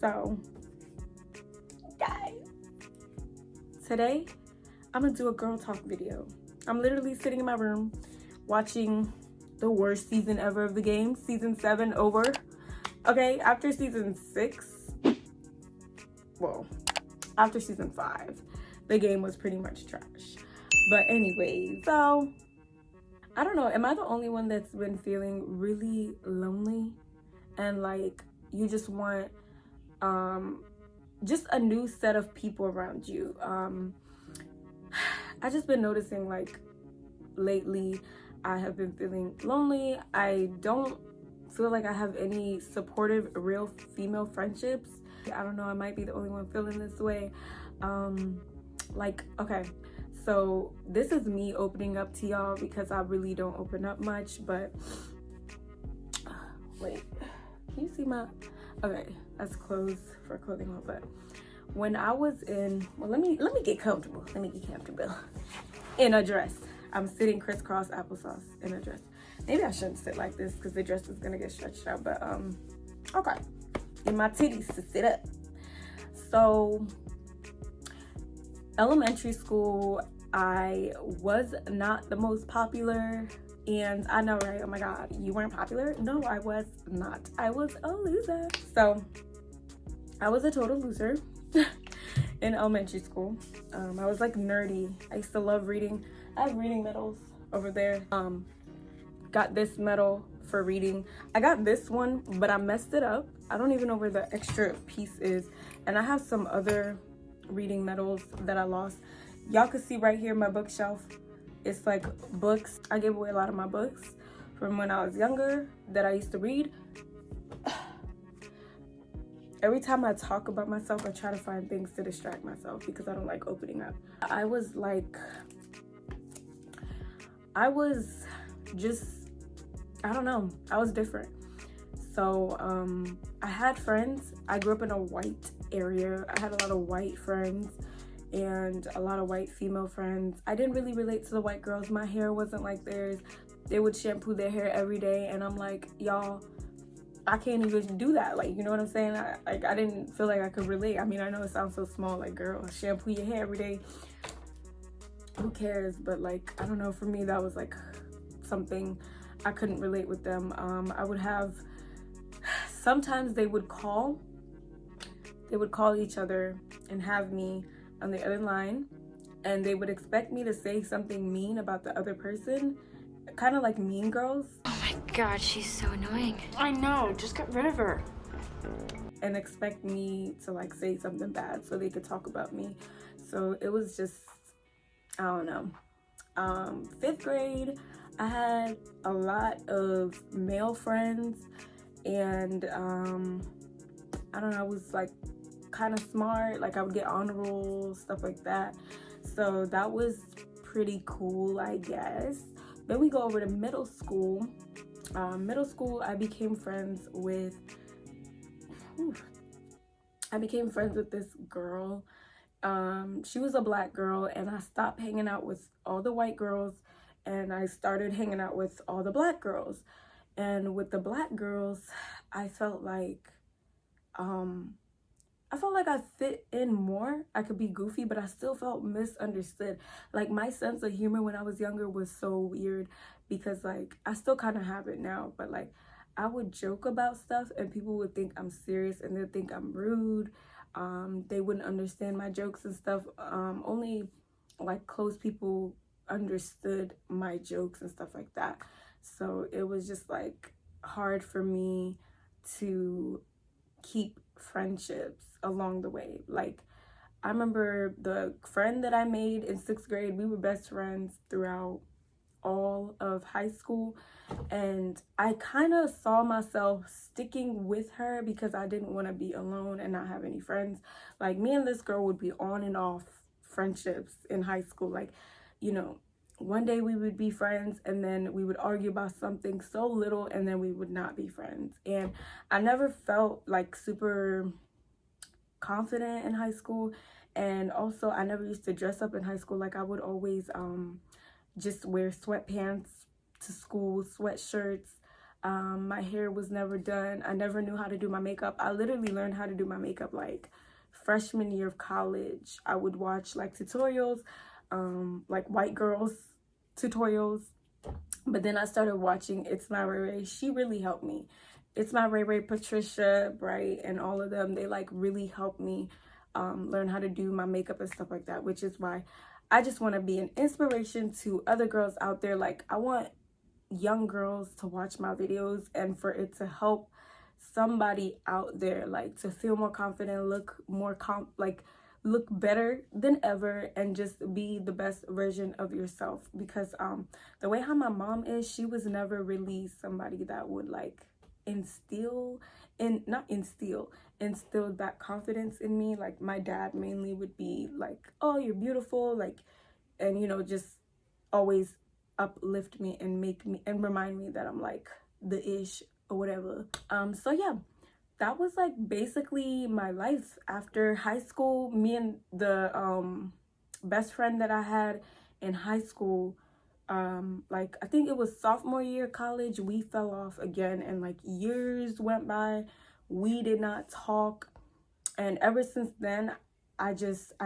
So, guys, today I'm gonna do a girl talk video. I'm literally sitting in my room watching the worst season ever of the game, season 7 over. Okay, after season 6, well, after season 5, the game was pretty much trash. But anyways, so I don't know, am I the only one that's been feeling really lonely and like you just want just a new set of people around you? I just been noticing like lately I have been feeling lonely. I don't feel like I have any supportive real female friendships. I don't know, I might be the only one feeling this way. Like, okay, so this is me opening up to y'all because I really don't open up much. But wait, can you see my, okay, that's clothes for clothing on. But when I was in, well, let me get comfortable in a dress. I'm sitting crisscross applesauce in a dress. Maybe I shouldn't sit like this because the dress is gonna get stretched out, but okay, in my titties to sit up. So elementary school, I was not the most popular, and I know, right? Oh my god, you weren't popular? No, I was not. I was a loser. So I was a total loser in elementary school. I was like nerdy. I used to love reading. I have reading medals over there. Got this medal for reading. I got this one, but I messed it up. I don't even know where the extra piece is. And I have some other reading medals that I lost. Y'all can see right here my bookshelf. It's like books. I gave away a lot of my books from when I was younger that I used to read. Every time I talk about myself, I try to find things to distract myself because I don't like opening up. I was just, I don't know, I was different. So I had friends. I grew up in a white area. I had a lot of white friends and a lot of white female friends. I didn't really relate to the white girls. My hair wasn't like theirs. They would shampoo their hair every day, and I'm like, y'all, I can't even do that. Like, you know what I'm saying? I didn't feel like I could relate. I mean, I know it sounds so small, like, girl, shampoo your hair every day. Who cares? But like, I don't know, for me, that was like something I couldn't relate with them. I would have, sometimes they would call each other and have me on the other line, and they would expect me to say something mean about the other person, kind of like Mean Girls. Oh my god, she's so annoying. I know, just get rid of her. And expect me to like say something bad so they could talk about me. So it was just, I don't know. 5th grade, I had a lot of male friends, and I don't know, I was like kind of smart. Like I would get honor rolls, stuff like that. So that was pretty cool, I guess. Then we go over to middle school. Middle school, I became friends with this girl. She was a black girl, and I stopped hanging out with all the white girls, and I started hanging out with all the black girls. And with the black girls, I felt like I fit in more. I could be goofy, but I still felt misunderstood. Like my sense of humor when I was younger was so weird because like I still kind of have it now, but like I would joke about stuff and people would think I'm serious and they'd think I'm rude. They wouldn't understand my jokes and stuff. Only like close people understood my jokes and stuff like that. So it was just like hard for me to keep friendships along the way. Like I remember the friend that I made in 6th grade, we were best friends throughout all of high school, and I kind of saw myself sticking with her because I didn't want to be alone and not have any friends. Like me and this girl would be on and off friendships in high school. Like, you know, one day we would be friends and then we would argue about something so little and then we would not be friends. And I never felt like super confident in high school, and also I never used to dress up in high school. Like I would always just wear sweatpants to school, sweatshirts. My hair was never done. I never knew how to do my makeup. I literally learned how to do my makeup like freshman year of college. I would watch like tutorials, like white girls tutorials. But then I started watching It's My Ray Ray. She really helped me. It's My Ray Ray, Patricia, Bright, and all of them. They like really helped me learn how to do my makeup and stuff like that, which is why I just want to be an inspiration to other girls out there. Like, I want young girls to watch my videos and for it to help somebody out there, like, to feel more confident, look more look better than ever, and just be the best version of yourself. Because the way how my mom is, she was never really somebody that would like instill that confidence in me. Like, my dad mainly would be like, oh, you're beautiful, like, and you know, just always uplift me and make me and remind me that I'm like the ish or whatever. So yeah, that was like basically my life after high school. Me and the best friend that I had in high school, like I think it was sophomore year of college, we fell off again, and like years went by, we did not talk. And ever since then, I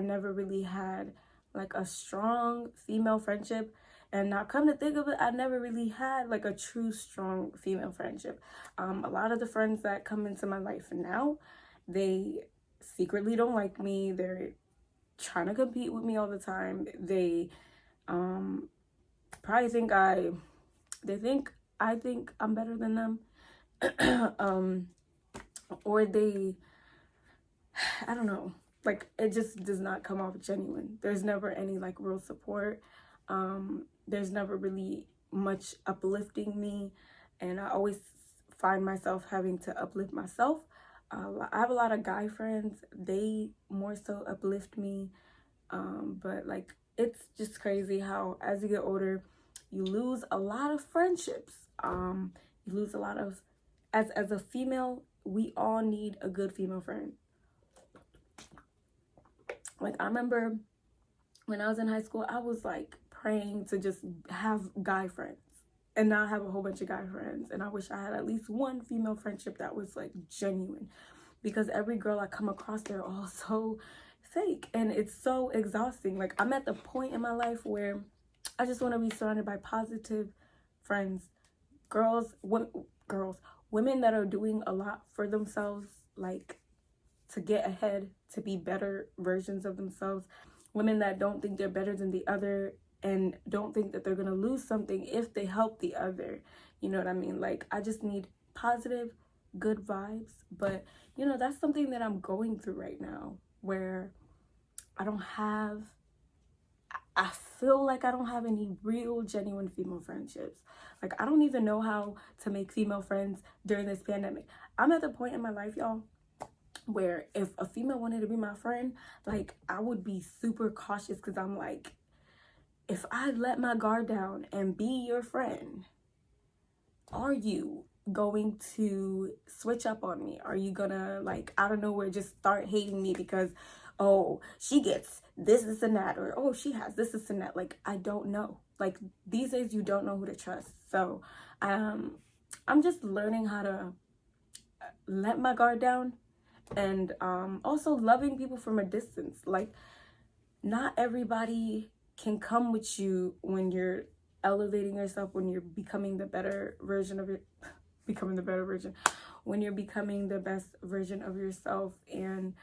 never really had like a strong female friendship. And now come to think of it, I never really had like a true strong female friendship. A lot of the friends that come into my life now, they secretly don't like me. They're trying to compete with me all the time. They probably think I think I'm better than them. Or they, I don't know, like it just does not come off genuine. There's never any like real support. There's never really much uplifting me, and I always find myself having to uplift myself. I have a lot of guy friends, they more so uplift me, but like it's just crazy how as you get older, you lose a lot of friendships. You lose a lot of, as a female, we all need a good female friend. Like, I remember when I was in high school, I was like praying to just have guy friends and not have a whole bunch of guy friends. And I wish I had at least one female friendship that was like genuine, because every girl I come across, they're all so fake and it's so exhausting. Like, I'm at the point in my life where I just want to be surrounded by positive friends, women that are doing a lot for themselves, like to get ahead, to be better versions of themselves. Women that don't think they're better than the other and don't think that they're gonna lose something if they help the other. You know what I mean? Like, I just need positive, good vibes. But you know, that's something that I'm going through right now, where I feel like I don't have any real genuine female friendships. Like, I don't even know how to make female friends during this pandemic. I'm at the point in my life, y'all, where if a female wanted to be my friend, like, I would be super cautious, because I'm like, if I let my guard down and be your friend, are you going to switch up on me? Are you gonna, like, out of nowhere just start hating me because, oh, she gets this and that, or oh, she has this and that? Like, I don't know. Like, these days you don't know who to trust. So I'm just learning how to let my guard down, and also loving people from a distance. Like, not everybody can come with you when you're elevating yourself, when you're becoming the better version of when you're becoming the best version of yourself. And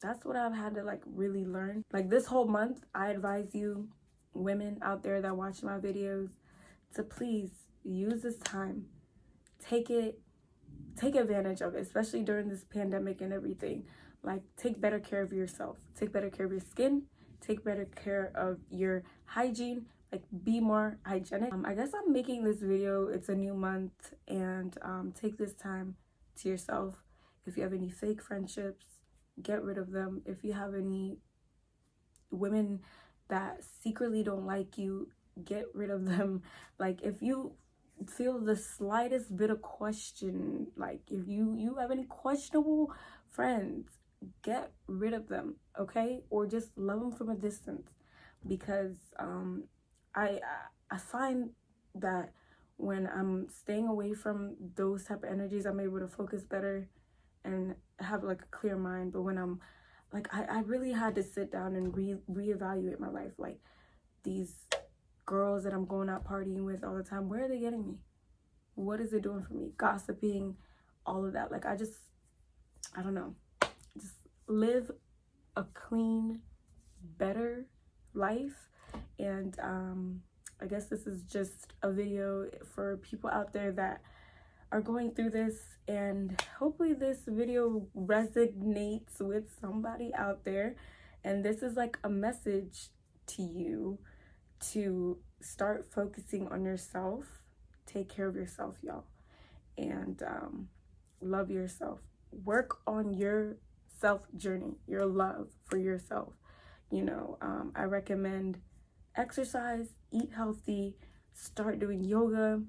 that's what I've had to like really learn. Like, this whole month, I advise you, women out there that watch my videos, to please use this time, take advantage of it, especially during this pandemic and everything. Like, take better care of yourself, take better care of your skin, take better care of your hygiene, like, be more hygienic. I guess I'm making this video, it's a new month, and take this time to yourself. If you have any fake friendships, get rid of them. If you have any women that secretly don't like you, get rid of them. Like, if you feel the slightest bit of question, like if you have any questionable friends, get rid of them, okay? Or just love them from a distance. Because I find that when I'm staying away from those type of energies, I'm able to focus better and have like a clear mind. But when I'm like, I really had to sit down and reevaluate my life. Like, these girls that I'm going out partying with all the time, where are they getting me? What is it doing for me? Gossiping, all of that. Like, I don't know. Just live a clean, better life. And I guess this is just a video for people out there that are going through this, and hopefully this video resonates with somebody out there. And this is like a message to you to start focusing on yourself. Take care of yourself, y'all, and love yourself. Work on your self journey, your love for yourself. I recommend exercise, eat healthy, start doing yoga,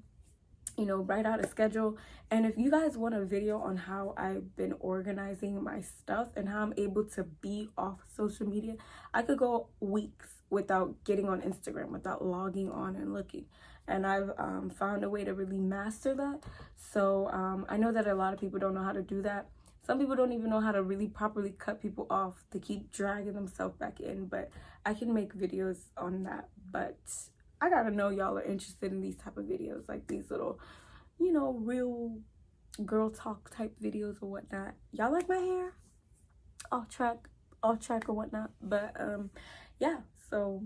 write out a schedule. And if you guys want a video on how I've been organizing my stuff and how I'm able to be off social media, I could go weeks without getting on Instagram, without logging on and looking. And I've found a way to really master that. So I know that a lot of people don't know how to do that. Some people don't even know how to really properly cut people off to keep dragging themselves back in. But I can make videos on that. But I gotta know y'all are interested in these type of videos, like these little, real girl talk type videos or whatnot. Y'all like my hair? Off track or whatnot. But yeah, so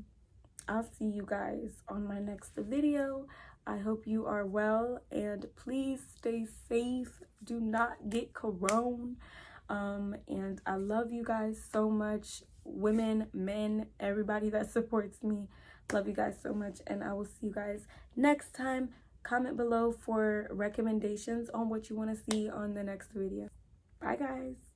I'll see you guys on my next video. I hope you are well, and please stay safe. Do not get corona. And I love you guys so much. Women, men, everybody that supports me. Love you guys so much, and I will see you guys next time. Comment below for recommendations on what you want to see on the next video. Bye, guys.